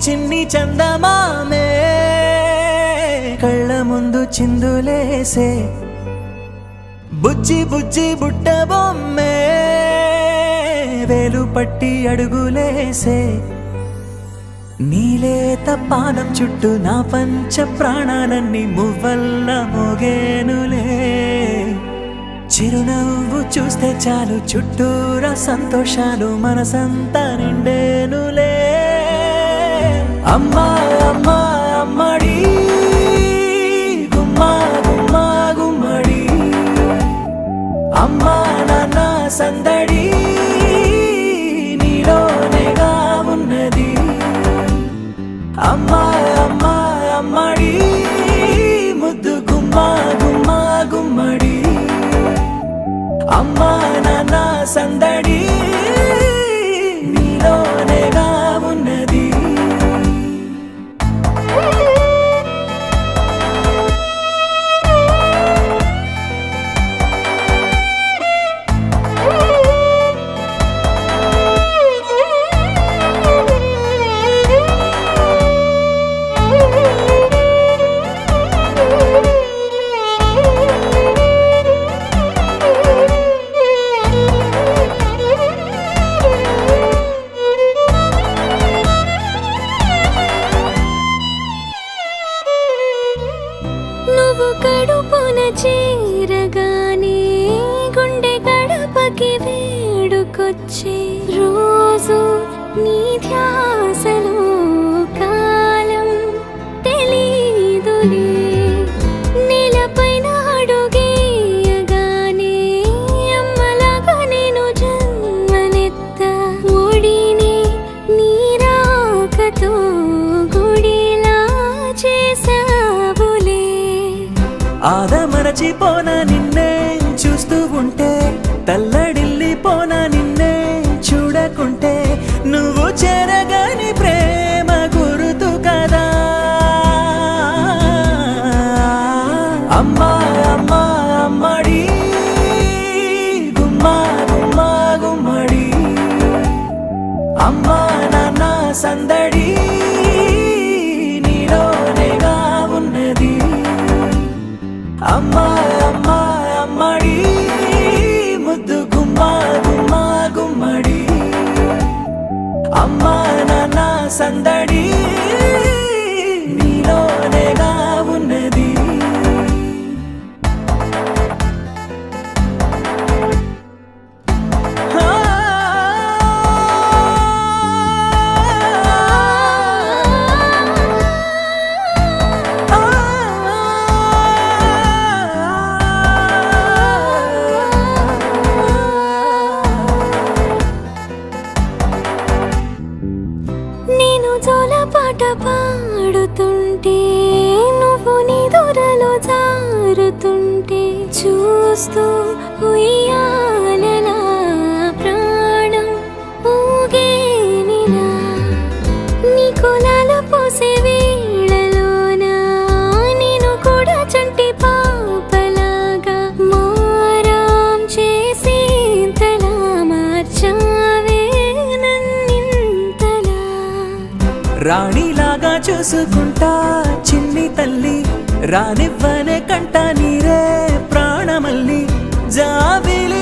చిన్ని చందమామే కళ్ళ ముందు చిందులేసే బుజ్జి బుజ్జి బుట్ట బొమ్మే వేలు పట్టి అడుగులేసే నీలేత పానం చుట్టూ నా పంచ ప్రాణాలన్నీ మువ్వల్ల మోగేనులే చిరునవ్వు చూస్తే చాలు చుట్టూరా సంతోషాలు మనసంతా నిండేనులే అమ్మా అమ్మా అమ్మడి గుమ్మా గుమ్మా గుమ్మడి అమ్మా నాన్న సందడి నీలోనేగా ఉన్నది అమ్మా అమ్మా అమ్మడి ముద్దు గుమ్మా గుమ్మా గుమ్మడి అమ్మా నాన్న సందడి నీలోనేగా ఉన్నది నువ్వు కడుపున చేరగానే గుండె గడపకి వేడుకొచ్చే రోజు నీ ధ్యాసలో కాలం తెలీదులే నేలపైన అడుగేయగానే అమ్మలాగా నేను జన్మనెత్త ఒడిని నీ రాకతో గుడిలా చేసావులే ఆదమరచిపోనా నిన్నే చూస్తూ ఉంటే తల్లడిల్లిపోనా నిన్నే చూడకుంటే నువ్వు చెరగని ప్రేమ గురుతు కదా అమ్మా అమ్మా అమ్మడి గుమ్మా గుమ్మా గుమ్మడి అమ్మా నాన్న సందడి నీలోనేగా ఉన్నది అమ్మా అమ్మా అమ్మడి ముద్దు గుమ్మా గుమ్మా గుమ్మడి అమ్మా నాన్న సందడి నీలోనేగా ఉన్నది నేను జోలపాట పాడుతుంటే నువ్వు నీ దూరలో జారుతుంటే చూస్తూ ఉయ్యాలలా ప్రాణం ఊగేనిలా నీ కులాల పోసే వేళలోన నేను కూడా చంటి పాపలాగా మారాం చేసేంతలా మార్చావే నన్నింతలా రాణిలాగా చూసుకుంటా చిన్ని తల్లి రానివ్వనే కంట నీరే ప్రాణమల్లి జాబిలి